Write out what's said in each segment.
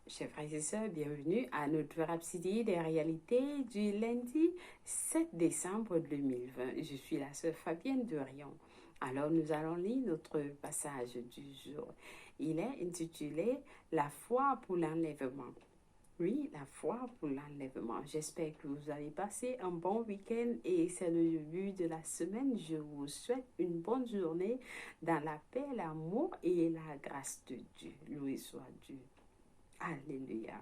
Chers frères et sœurs, bienvenue à notre Rhapsodie des réalités du lundi 7 décembre 2020. Je suis la sœur Fabienne de Rion. Alors nous allons lire notre passage du jour. Il est intitulé La foi pour l'enlèvement. Oui, la foi pour l'enlèvement. J'espère que vous avez passé un bon week-end et c'est le début de la semaine. Je vous souhaite une bonne journée dans la paix, l'amour et la grâce de Dieu. Loué soit Dieu. Alléluia.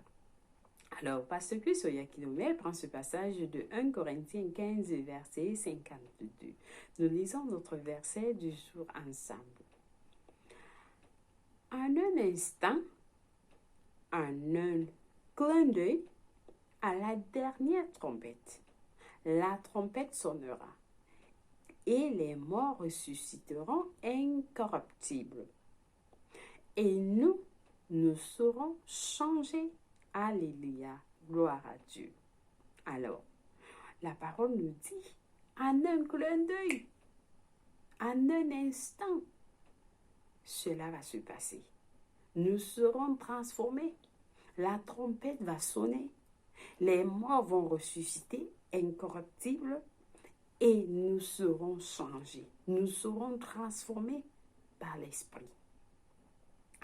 Alors, Pasteur Chris Oyakhilome prend ce passage de 1 Corinthiens 15, verset 52. Nous lisons notre verset du jour ensemble. En un instant, en un clin d'œil, à la dernière trompette, la trompette sonnera et les morts ressusciteront incorruptibles. Et nous serons changés. Alléluia, gloire à Dieu. Alors, la parole nous dit, en un clin d'œil, en un instant, cela va se passer. Nous serons transformés. La trompette va sonner. Les morts vont ressusciter, incorruptibles, et nous serons changés. Nous serons transformés par l'Esprit.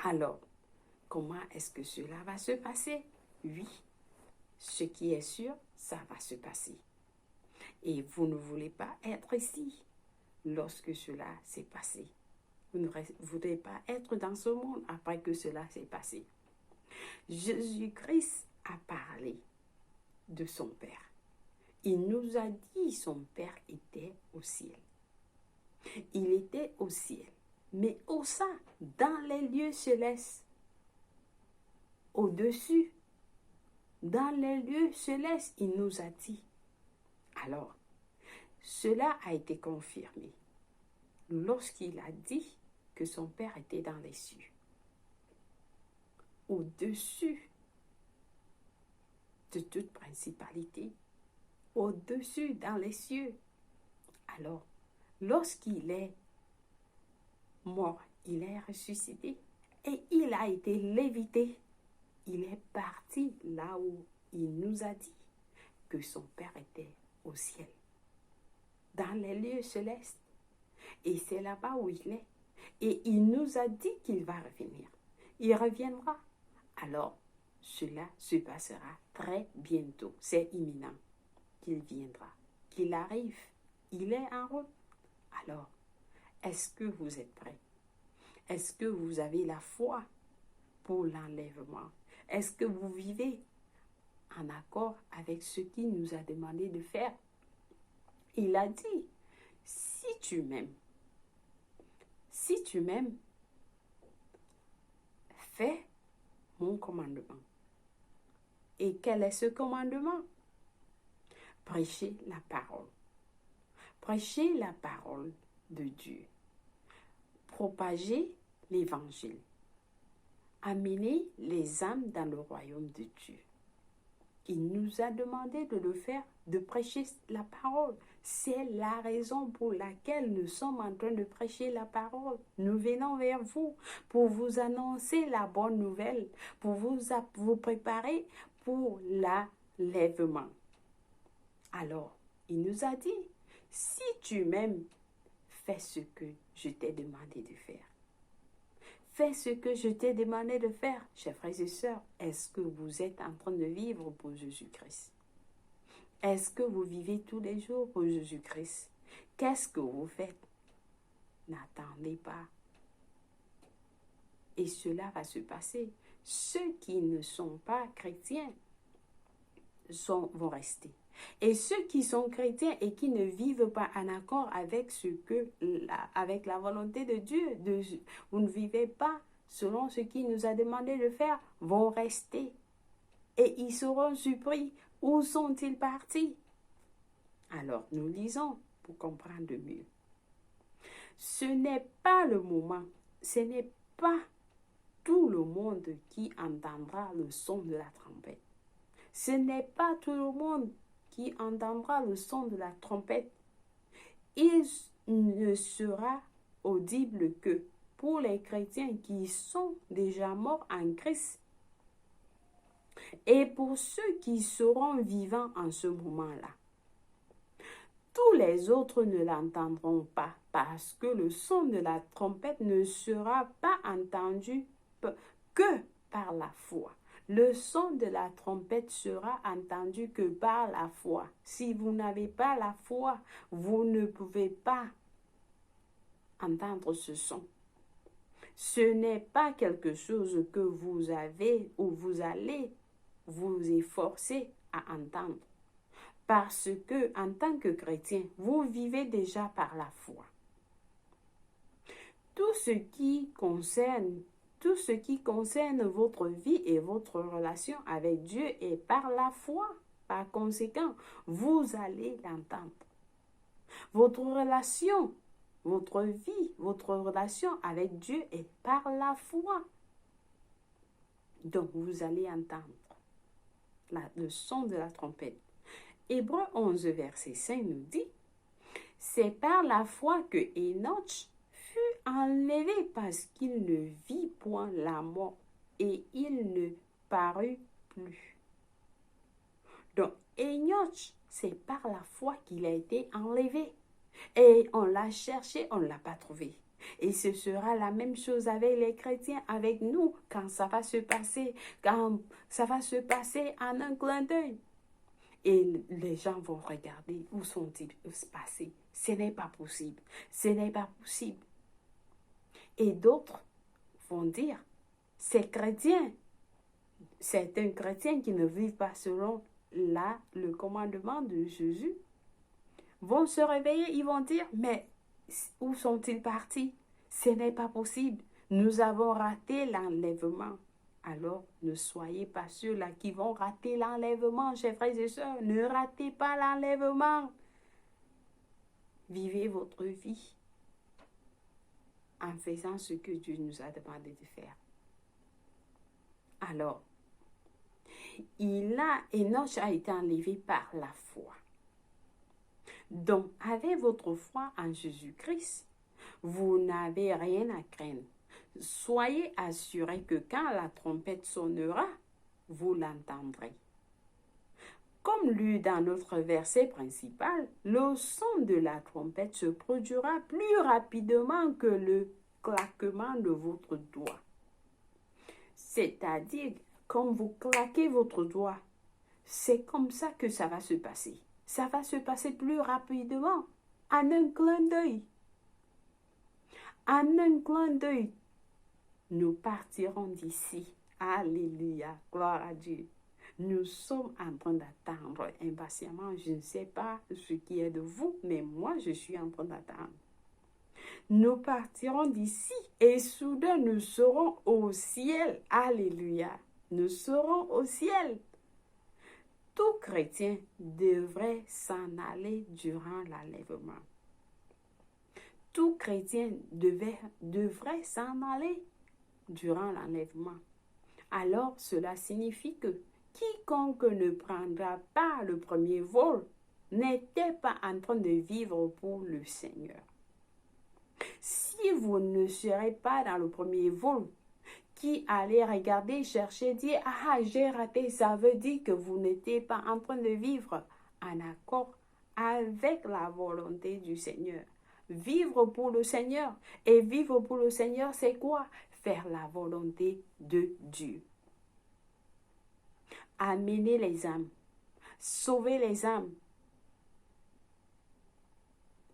Alors, comment est-ce que cela va se passer? Oui, ce qui est sûr, ça va se passer. Et vous ne voulez pas être ici lorsque cela s'est passé. Vous ne voudrez pas être dans ce monde après que cela s'est passé. Jésus-Christ a parlé de son Père. Il nous a dit son Père était au ciel. Il était au ciel, mais au sein, dans les lieux célestes, au-dessus, dans les lieux célestes, il nous a dit. Alors, cela a été confirmé lorsqu'il a dit que son Père était dans les cieux. Au-dessus de toute principalité, au-dessus dans les cieux. Alors, lorsqu'il est mort, il est ressuscité et il a été lévité. Il est parti là où il nous a dit que son Père était au ciel, dans les lieux célestes. Et c'est là-bas où il est. Et il nous a dit qu'il va revenir. Il reviendra. Alors, cela se passera très bientôt. C'est imminent qu'il viendra, qu'il arrive. Il est en route. Alors, est-ce que vous êtes prêts? Est-ce que vous avez la foi pour l'enlèvement? Est-ce que vous vivez en accord avec ce qu'il nous a demandé de faire? Il a dit, si tu m'aimes, fais mon commandement. Et quel est ce commandement? Prêcher la parole. Prêcher la parole de Dieu. Propager l'évangile. Amener les âmes dans le royaume de Dieu. Il nous a demandé de le faire, de prêcher la parole. C'est la raison pour laquelle nous sommes en train de prêcher la parole. Nous venons vers vous pour vous annoncer la bonne nouvelle, pour vous préparer pour l'enlèvement. Alors, il nous a dit, si tu m'aimes, fais ce que je t'ai demandé de faire. Fais ce que je t'ai demandé de faire, chers frères et sœurs. Est-ce que vous êtes en train de vivre pour Jésus-Christ? Est-ce que vous vivez tous les jours pour Jésus-Christ? Qu'est-ce que vous faites? N'attendez pas. Et cela va se passer. Ceux qui ne sont pas chrétiens vont rester. Et ceux qui sont chrétiens et qui ne vivent pas en accord avec avec la volonté de Dieu, vous ne vivez pas selon ce qu'il nous a demandé de faire, vont rester. Et ils seront surpris. Où sont-ils partis? Alors, nous lisons pour comprendre mieux. Ce n'est pas le moment, ce n'est pas tout le monde qui entendra le son de la trompette. Ce n'est pas tout le monde qui entendra le son de la trompette. Il ne sera audible que pour les chrétiens qui sont déjà morts en Christ. et pour ceux qui seront vivants en ce moment-là. Tous les autres ne l'entendront pas parce que le son de la trompette ne sera pas entendu que par la foi. Le son de la trompette sera entendu que par la foi. Si vous n'avez pas la foi, vous ne pouvez pas entendre ce son. Ce n'est pas quelque chose que vous avez ou vous allez vous efforcer à entendre. Parce que, en tant que chrétien, vous vivez déjà par la foi. Tout ce qui concerne votre vie et votre relation avec Dieu est par la foi. Par conséquent, vous allez l'entendre. Votre relation, votre vie, votre relation avec Dieu est par la foi. Donc, vous allez entendre le son de la trompette. Hébreux 11, verset 5 nous dit, « C'est par la foi que Enoch fut enlevé parce qu'il ne vit point la mort et il ne parut plus. » Donc, Enoch, c'est par la foi qu'il a été enlevé. Et on l'a cherché, on ne l'a pas trouvé. Et ce sera la même chose avec les chrétiens, avec nous, quand ça va se passer en un clin d'œil. Et les gens vont regarder où sont-ils passés. Ce n'est pas possible. Ce n'est pas possible. Et d'autres vont dire, c'est chrétien. C'est un chrétien qui ne vit pas selon le commandement de Jésus. Vont se réveiller, ils vont dire, mais où sont-ils partis? Ce n'est pas possible. Nous avons raté l'enlèvement. Alors, ne soyez pas ceux-là qui vont rater l'enlèvement, chers frères et sœurs. Ne ratez pas l'enlèvement. Vivez votre vie en faisant ce que Dieu nous a demandé de faire. Alors, Enoch a été enlevé par la foi. Donc, avec votre foi en Jésus-Christ, vous n'avez rien à craindre. Soyez assurés que quand la trompette sonnera, vous l'entendrez. Comme lu dans notre verset principal, le son de la trompette se produira plus rapidement que le claquement de votre doigt. C'est-à-dire, comme vous claquez votre doigt, c'est comme ça que ça va se passer. Ça va se passer plus rapidement, en un clin d'œil. En un clin d'œil, nous partirons d'ici. Alléluia, gloire à Dieu. Nous sommes en train d'attendre impatiemment. Je ne sais pas ce qui est de vous, mais moi, je suis en train d'attendre. Nous partirons d'ici et soudain, nous serons au ciel. Alléluia. Nous serons au ciel. Tout chrétien devrait s'en aller durant l'enlèvement. Tout chrétien devrait s'en aller durant l'enlèvement. Alors, cela signifie que quiconque ne prendra pas le premier vol n'était pas en train de vivre pour le Seigneur. Si vous ne serez pas dans le premier vol, qui allait regarder, chercher, dire « Ah, j'ai raté », ça veut dire que vous n'étiez pas en train de vivre en accord avec la volonté du Seigneur. Vivre pour le Seigneur. Et vivre pour le Seigneur, c'est quoi? Faire la volonté de Dieu. Amener les âmes. Sauver les âmes.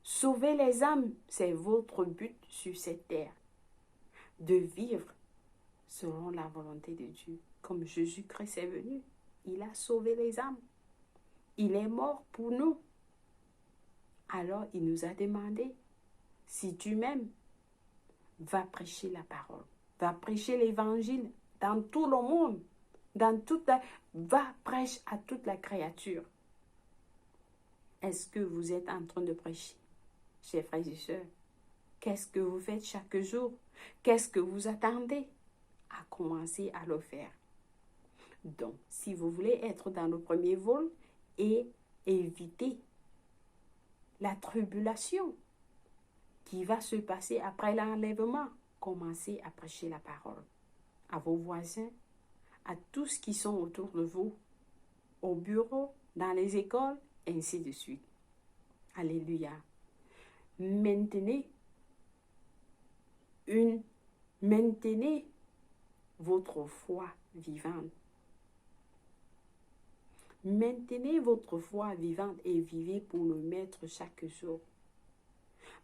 Sauver les âmes, c'est votre but sur cette terre. De vivre selon la volonté de Dieu. Comme Jésus-Christ est venu, il a sauvé les âmes. Il est mort pour nous. Alors, il nous a demandé, si tu m'aimes, va prêcher la parole. Va prêcher l'évangile dans tout le monde. Va prêcher à toute la créature. Est-ce que vous êtes en train de prêcher, chers frères et sœurs? Qu'est-ce que vous faites chaque jour? Qu'est-ce que vous attendez à commencer à le faire? Donc, si vous voulez être dans le premier vol et éviter la tribulation qui va se passer après l'enlèvement, commencez à prêcher la parole à vos voisins, à tous qui sont autour de vous, au bureau, dans les écoles, ainsi de suite. Alléluia. Maintenez votre foi vivante. Maintenez votre foi vivante et vivez pour le Maître chaque jour.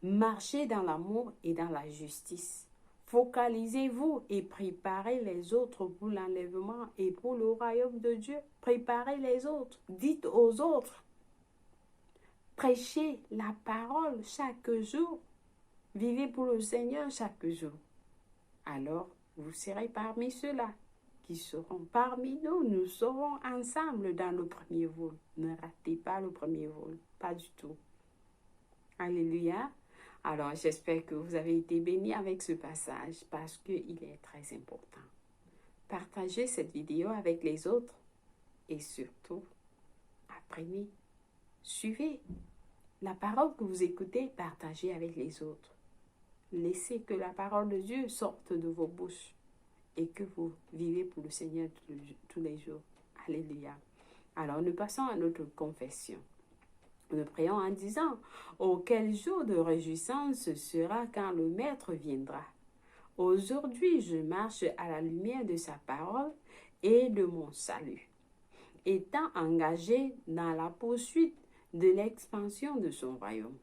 Marchez dans l'amour et dans la justice. Focalisez-vous et préparez les autres pour l'enlèvement et pour le royaume de Dieu. Préparez les autres. Dites aux autres. Prêchez la parole chaque jour. Vivez pour le Seigneur chaque jour. Alors, vous serez parmi ceux-là qui seront parmi nous. Nous serons ensemble dans le premier vol. Ne ratez pas le premier vol. Pas du tout. Alléluia. Alors, j'espère que vous avez été bénis avec ce passage parce qu'il est très important. Partagez cette vidéo avec les autres et surtout, apprenez, suivez la parole que vous écoutez, partagez avec les autres. Laissez que la parole de Dieu sorte de vos bouches et que vous vivez pour le Seigneur tous les jours. Alléluia. Alors, nous passons à notre confession. Nous prions en disant, « Oh, quel jour de réjouissance sera quand le Maître viendra. Aujourd'hui, je marche à la lumière de sa parole et de mon salut, étant engagé dans la poursuite de l'expansion de son royaume,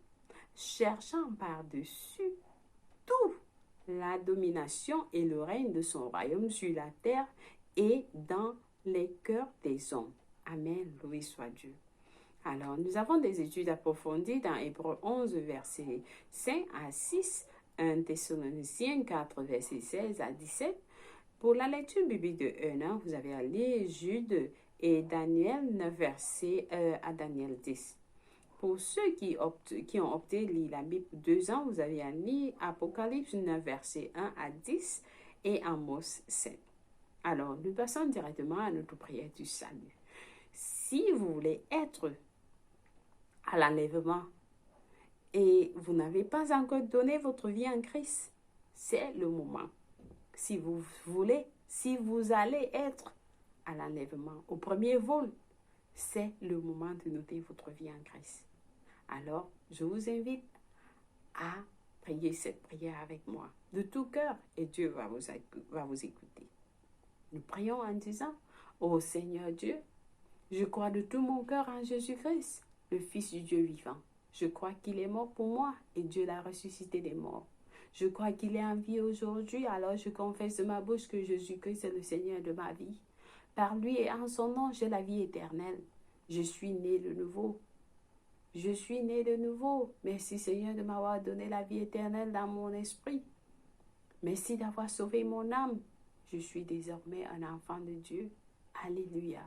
cherchant par-dessus tout la domination et le règne de son royaume sur la terre et dans les cœurs des hommes. » Amen, loué soit Dieu. Alors, nous avons des études approfondies dans Hébreux 11, versets 5 à 6, 1 Thessaloniciens 4, versets 16 à 17. Pour la lecture biblique de 1 an, vous avez à lire Jude et Daniel 9, versets à Daniel 10. Pour ceux qui ont opté lire la Bible 2 ans, vous avez à lire Apocalypse 9, versets 1 à 10 et Amos 7. Alors, nous passons directement à notre prière du salut. Si vous voulez être à l'enlèvement et vous n'avez pas encore donné votre vie en Christ, c'est le moment. Si vous voulez, si vous allez être à l'enlèvement, au premier vol, c'est le moment de noter votre vie en Christ. Alors, je vous invite à prier cette prière avec moi de tout cœur et Dieu va vous écouter. Nous prions en disant, « Ô Seigneur Dieu, je crois de tout mon cœur en Jésus-Christ, le Fils du Dieu vivant. Je crois qu'il est mort pour moi et Dieu l'a ressuscité des morts. Je crois qu'il est en vie aujourd'hui, alors je confesse de ma bouche que Jésus-Christ est le Seigneur de ma vie. Par lui et en son nom, j'ai la vie éternelle. Je suis né de nouveau. Je suis né de nouveau. Merci Seigneur de m'avoir donné la vie éternelle dans mon esprit. Merci d'avoir sauvé mon âme. Je suis désormais un enfant de Dieu. Alléluia.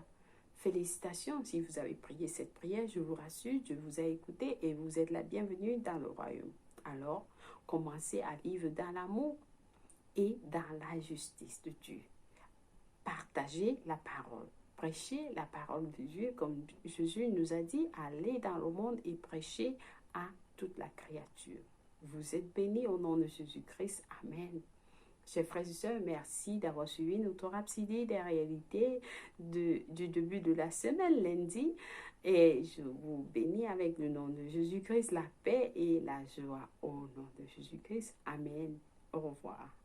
Félicitations si vous avez prié cette prière, je vous rassure, Dieu vous a écouté et vous êtes la bienvenue dans le royaume. Alors, commencez à vivre dans l'amour et dans la justice de Dieu. Partagez la parole, prêchez la parole de Dieu comme Jésus nous a dit, allez dans le monde et prêchez à toute la créature. Vous êtes bénis au nom de Jésus-Christ. Amen. Chers frères et sœurs, merci d'avoir suivi notre rhapsodie des réalités du début de la semaine, lundi. Et je vous bénis avec le nom de Jésus-Christ, la paix et la joie au nom de Jésus-Christ. Amen. Au revoir.